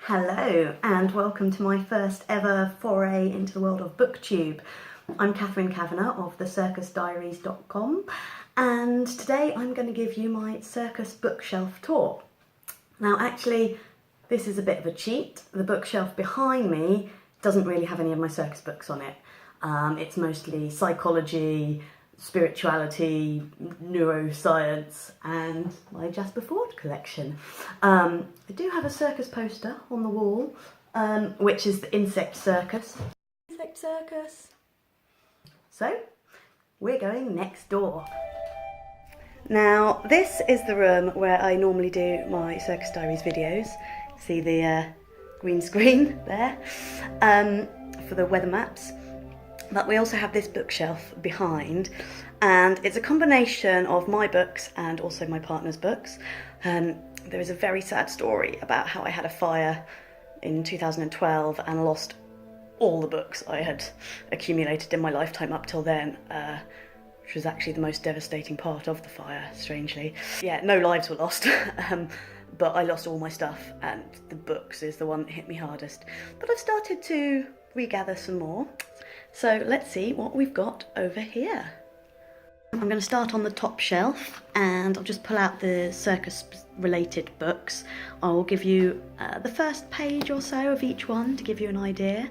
Hello and welcome to my first ever foray into the world of BookTube. I'm Catherine Kavanagh of the circusdiaries.com and today I'm going to give you my circus bookshelf tour. Now actually this is a bit of a cheat. The bookshelf behind me doesn't really have any of my circus books on it. It's mostly psychology, spirituality, neuroscience and my Jasper Fforde collection. I do have a circus poster on the wall, which is the Insect Circus. Insect Circus. So, we're going next door. Now, this is the room where I normally do my Circus Diaries videos. See the green screen there for the weather maps. But we also have this bookshelf behind, and it's a combination of my books and also my partner's books. There is a very sad story about how I had a fire in 2012 and lost all the books I had accumulated in my lifetime up till then, which was actually the most devastating part of the fire, strangely. Yeah, no lives were lost, but I lost all my stuff, and the books is the one that hit me hardest. But I've started to regather some more. So let's see what we've got over here. I'm going to start on the top shelf and I'll just pull out the circus related books. I'll give you the first page or so of each one to give you an idea.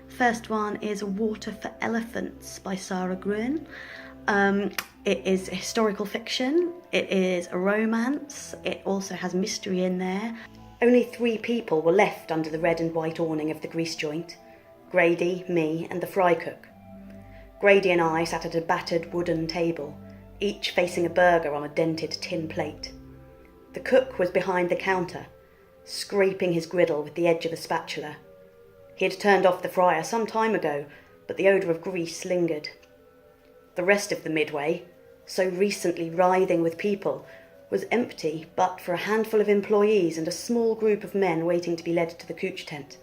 First one is Water for Elephants by Sarah Gruen. It is historical fiction, it is a romance, it also has mystery in there. Only 3 people were left under the red and white awning of the grease joint. Grady, me and the fry cook. Grady and I sat at a battered wooden table, each facing a burger on a dented tin plate. The cook was behind the counter, scraping his griddle with the edge of a spatula. He had turned off the fryer some time ago, but the odour of grease lingered. The rest of the midway, so recently writhing with people, was empty but for a handful of employees and a small group of men waiting to be led to the couch tent.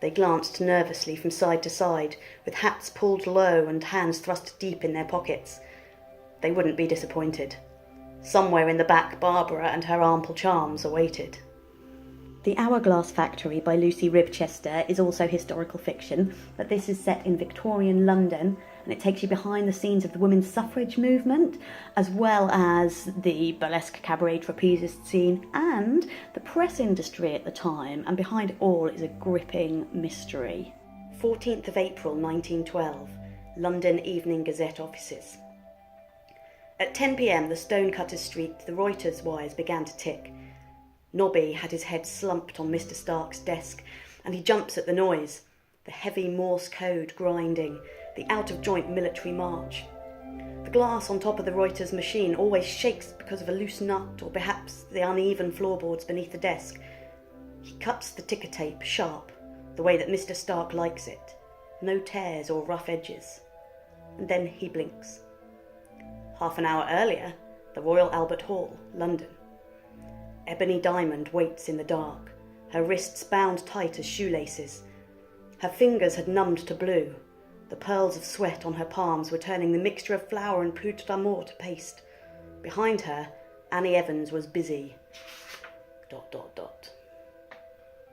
They glanced nervously from side to side, with hats pulled low and hands thrust deep in their pockets. They wouldn't be disappointed. Somewhere in the back, Barbara and her ample charms awaited. The Hourglass Factory by Lucy Ribchester is also historical fiction, but this is set in Victorian London, and it takes you behind the scenes of the women's suffrage movement, as well as the burlesque cabaret trapezist scene and the press industry at the time, and behind it all is a gripping mystery. 14th of April 1912, London Evening Gazette offices. At 10 p.m, the Stonecutters Street, the Reuters wires began to tick. Nobby had his head slumped on Mr. Stark's desk, and he jumps at the noise, the heavy Morse code grinding, the out-of-joint military march. The glass on top of the Reuters machine always shakes because of a loose nut or perhaps the uneven floorboards beneath the desk. He cuts the ticker tape sharp, the way that Mr. Stark likes it, no tears or rough edges. And then he blinks. Half an hour earlier, the Royal Albert Hall, London. Ebony Diamond waits in the dark, her wrists bound tight as shoelaces. Her fingers had numbed to blue. The pearls of sweat on her palms were turning the mixture of flour and poudre d'amour to paste. Behind her, Annie Evans was busy. ...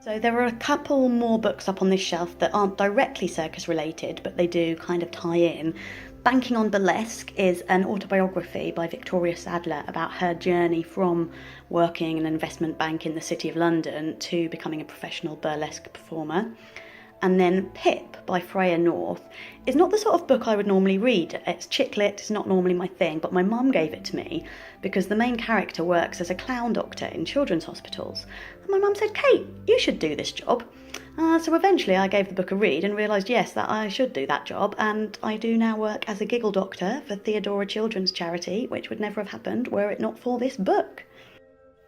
So there are a couple more books up on this shelf that aren't directly circus related, but they do kind of tie in. Banking on Burlesque is an autobiography by Victoria Sadler about her journey from working in an investment bank in the City of London to becoming a professional burlesque performer. And then Pip by Freya North is not the sort of book I would normally read. It's chick lit, it's not normally my thing, but my mum gave it to me because the main character works as a clown doctor in children's hospitals. And my mum said, "Kate, you should do this job." So eventually I gave the book a read and realised, yes, that I should do that job, and I do now work as a giggle doctor for Theodora Children's Charity, which would never have happened were it not for this book.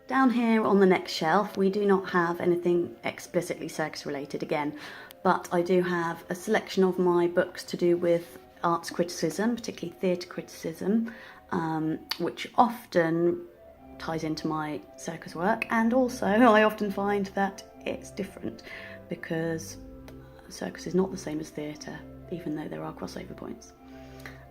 Down here on the next shelf, we do not have anything explicitly circus related again, but I do have a selection of my books to do with arts criticism, particularly theatre criticism, which often ties into my circus work, and also I often find that it's different because circus is not the same as theatre, even though there are crossover points.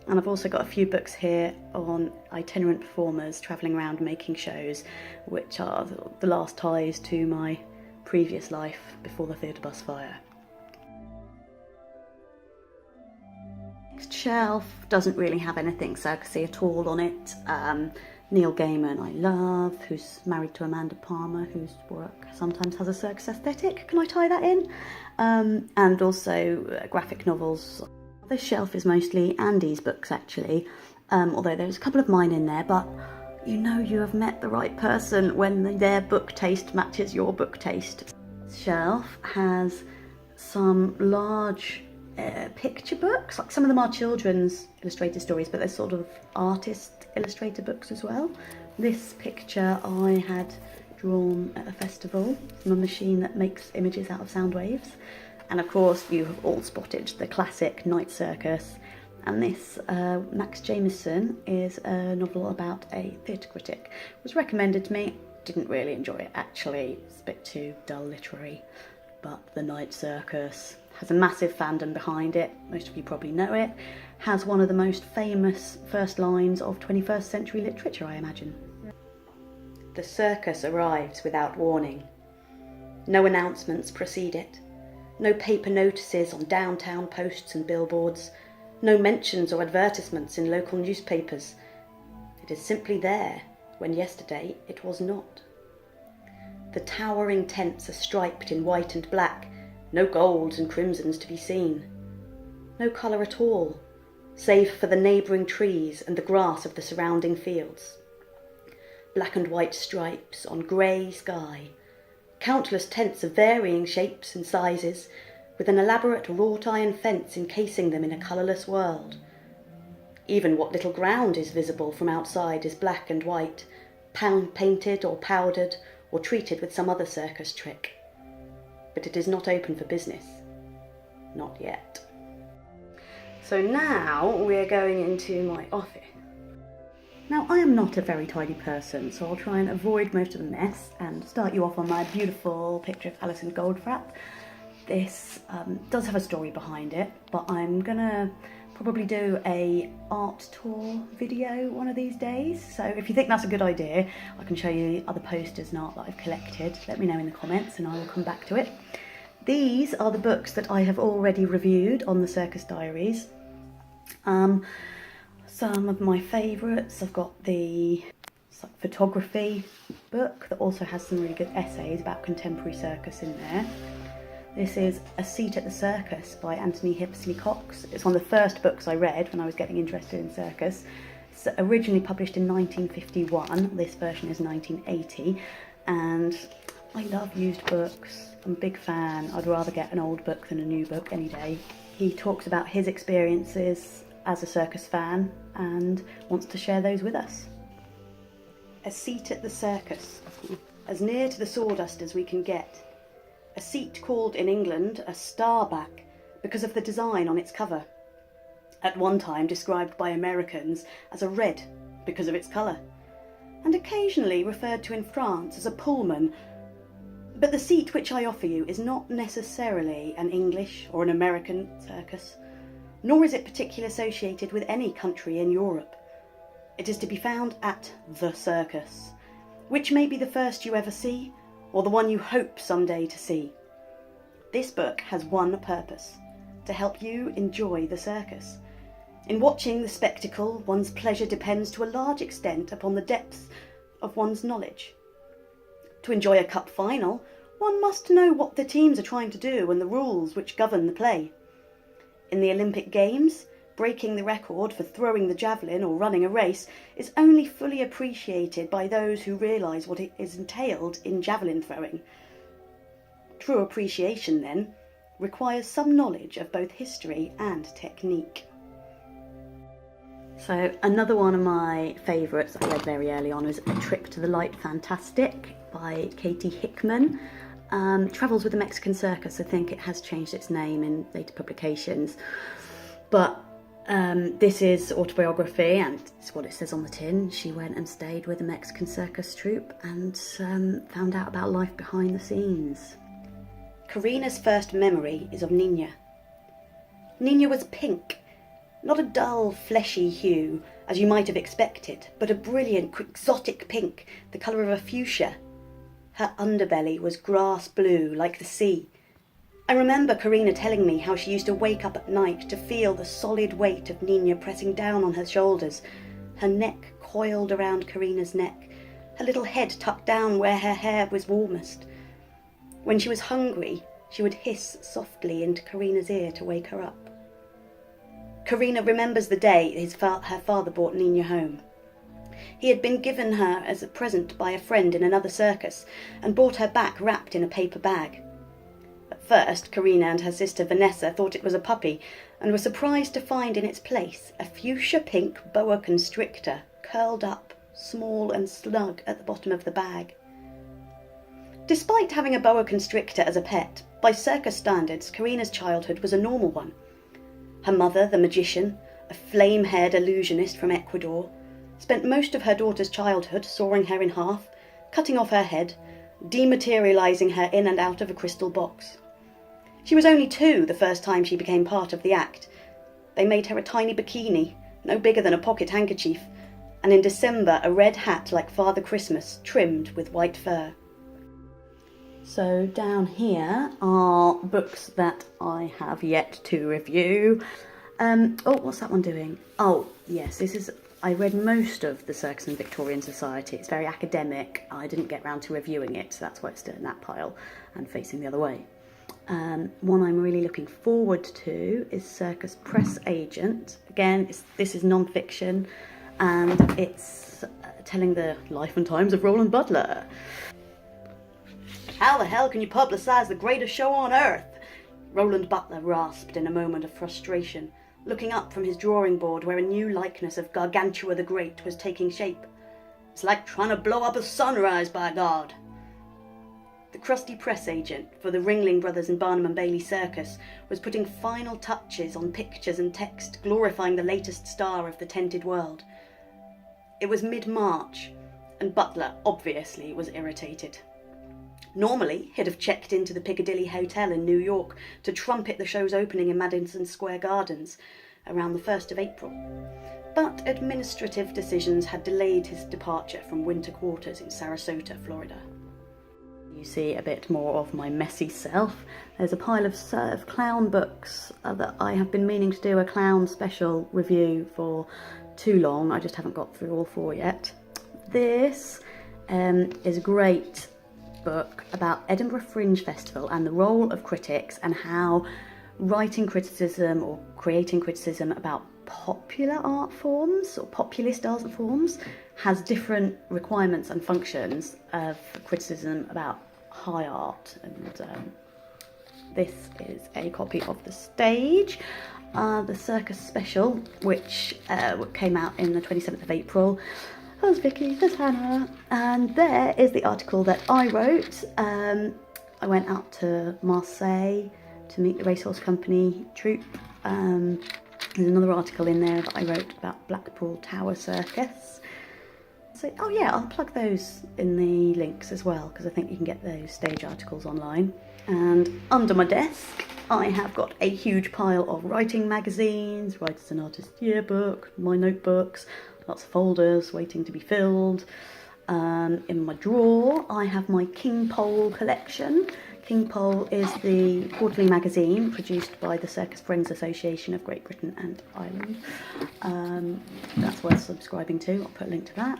And I've also got a few books here on itinerant performers travelling around making shows, which are the last ties to my previous life before the theatre bus fire. Next shelf doesn't really have anything circusy at all on it. Neil Gaiman I love, who's married to Amanda Palmer, whose work sometimes has a circus aesthetic. Can I tie that in? And also graphic novels. This shelf is mostly Andy's books actually, although there's a couple of mine in there, but you know you have met the right person when their book taste matches your book taste. This shelf has some large picture books, like some of them are children's illustrated stories, but they're sort of artist illustrator books as well. This picture I had drawn at a festival from a machine that makes images out of sound waves. And of course you have all spotted the classic Night Circus. And this, Max Jameson, is a novel about a theatre critic. It was recommended to me, didn't really enjoy it actually, it's a bit too dull literary. But the Night Circus has a massive fandom behind it, most of you probably know it, has one of the most famous first lines of 21st century literature, I imagine. The circus arrives without warning. No announcements precede it. No paper notices on downtown posts and billboards. No mentions or advertisements in local newspapers. It is simply there, when yesterday it was not. The towering tents are striped in white and black, no golds and crimsons to be seen. No colour at all, save for the neighbouring trees and the grass of the surrounding fields. Black and white stripes on grey sky, countless tents of varying shapes and sizes, with an elaborate wrought iron fence encasing them in a colourless world. Even what little ground is visible from outside is black and white, painted or powdered or treated with some other circus trick. But it is not open for business. Not yet. So now we're going into my office. Now I am not a very tidy person, so I'll try and avoid most of the mess and start you off on my beautiful picture of Alison Goldfrapp. This does have a story behind it, but I'm gonna probably do a art tour video one of these days. So if you think that's a good idea, I can show you other posters and art that I've collected. Let me know in the comments and I will come back to it. These are the books that I have already reviewed on the Circus Diaries. Some of my favourites, I've got the photography book that also has some really good essays about contemporary circus in there. This is A Seat at the Circus by Anthony Hipsley Cox. It's one of the first books I read when I was getting interested in circus. It's originally published in 1951, this version is 1980, and I love used books. I'm a big fan. I'd rather get an old book than a new book any day. He talks about his experiences as a circus fan and wants to share those with us. A Seat at the Circus, as near to the sawdust as we can get. A seat called in England a starback because of the design on its cover. At one time described by Americans as a red because of its colour, and occasionally referred to in France as a pullman. But the seat which I offer you is not necessarily an English or an American circus, nor is it particularly associated with any country in Europe. It is to be found at the circus, which may be the first you ever see, or the one you hope someday to see. This book has one purpose: to help you enjoy the circus. In watching the spectacle, one's pleasure depends to a large extent upon the depth of one's knowledge. To enjoy a cup final, one must know what the teams are trying to do and the rules which govern the play. In the Olympic Games, breaking the record for throwing the javelin or running a race is only fully appreciated by those who realise what it is entailed in javelin throwing. True appreciation, then, requires some knowledge of both history and technique. So another one of my favourites that I read very early on was A Trip to the Light Fantastic by Katie Hickman. Travels with the Mexican Circus. I think it has changed its name in later publications. But this is autobiography, and it's what it says on the tin. She went and stayed with a Mexican circus troupe and found out about life behind the scenes. Karina's first memory is of Nina. Nina was pink, not a dull, fleshy hue, as you might have expected, but a brilliant, quixotic pink, the colour of a fuchsia. Her underbelly was grass blue like the sea. I remember Karina telling me how she used to wake up at night to feel the solid weight of Nina pressing down on her shoulders, her neck coiled around Karina's neck, her little head tucked down where her hair was warmest. When she was hungry, she would hiss softly into Karina's ear to wake her up. Karina remembers the day her father brought Nina home. He had been given her as a present by a friend in another circus and brought her back wrapped in a paper bag. At first, Karina and her sister Vanessa thought it was a puppy and were surprised to find in its place a fuchsia pink boa constrictor curled up, small and snug at the bottom of the bag. Despite having a boa constrictor as a pet, by circus standards, Karina's childhood was a normal one. Her mother, the magician, a flame-haired illusionist from Ecuador, spent most of her daughter's childhood sawing her in half, cutting off her head, dematerializing her in and out of a crystal box. She was only 2 the first time she became part of the act. They made her a tiny bikini, no bigger than a pocket handkerchief, and in December a red hat like Father Christmas, trimmed with white fur. So down here are books that I have yet to review. What's that one doing? Oh, yes, I read most of the Circus and Victorian Society. It's very academic. I didn't get round to reviewing it, so that's why it's still in that pile and facing the other way. One I'm really looking forward to is Circus Press Agent. Again, this is non-fiction, and it's telling the life and times of Roland Butler. How the hell can you publicise the greatest show on earth? Roland Butler rasped in a moment of frustration, looking up from his drawing board where a new likeness of Gargantua the Great was taking shape. It's like trying to blow up a sunrise, by God. The crusty press agent for the Ringling Brothers and Barnum and Bailey Circus was putting final touches on pictures and text glorifying the latest star of the tented world. It was mid-March, and Butler obviously was irritated. Normally, he'd have checked into the Piccadilly Hotel in New York to trumpet the show's opening in Madison Square Gardens around the 1st of April. But administrative decisions had delayed his departure from winter quarters in Sarasota, Florida. You see a bit more of my messy self. There's a pile of clown books that I have been meaning to do a clown special review for too long. I just haven't got through all 4 yet. This is a great book about Edinburgh Fringe Festival and the role of critics and how writing criticism or creating criticism about popular art forms or populist art forms has different requirements and functions of criticism about high art. And this is a copy of The Stage, the Circus Special, which came out in the 27th of April. There's Vicky, there's Hannah, and there is the article that I wrote. I went out to Marseille to meet the Racehorse Company troupe. There's another article in there that I wrote about Blackpool Tower Circus. So, oh yeah, I'll plug those in the links as well, because I think you can get those stage articles online. And under my desk, I have got a huge pile of writing magazines, Writers and Artists Yearbook, my notebooks, lots of folders waiting to be filled. In my drawer, I have my King Pole collection. King Pole is the quarterly magazine produced by the Circus Friends Association of Great Britain and Ireland. That's worth subscribing to. I'll put a link to that.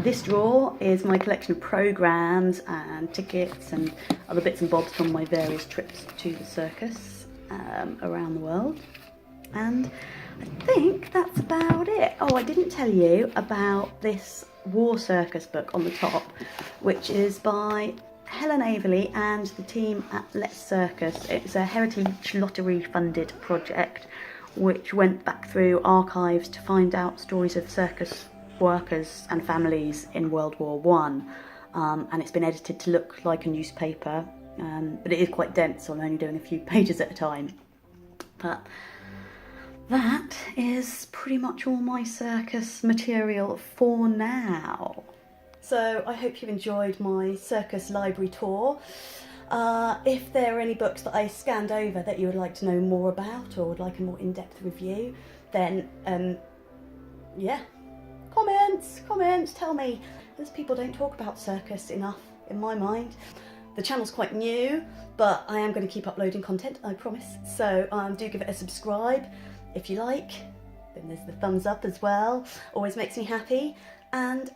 This drawer is my collection of programmes and tickets and other bits and bobs from my various trips to the circus around the world. And I think that's about it. Oh, I didn't tell you about this War Circus book on the top, which is by Helen Averley and the team at Let's Circus. It's a Heritage Lottery funded project which went back through archives to find out stories of circus workers and families in World War One. And it's been edited to look like a newspaper, but it is quite dense, so I'm only doing a few pages at a time. But that is pretty much all my circus material for now. So I hope you enjoyed my circus library tour. If there are any books that I scanned over that you would like to know more about or would like a more in-depth review, then yeah, comments, tell me. As people don't talk about circus enough in my mind. The channel's quite new, but I am going to keep uploading content, I promise. So do give it a subscribe if you like. Then there's the thumbs up as well, always makes me happy. And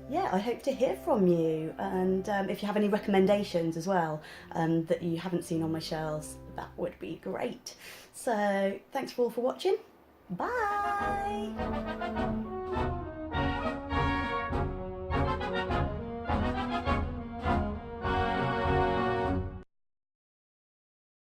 yeah, I hope to hear from you. And if you have any recommendations as well that you haven't seen on my shelves, that would be great. So thanks all for watching. Bye!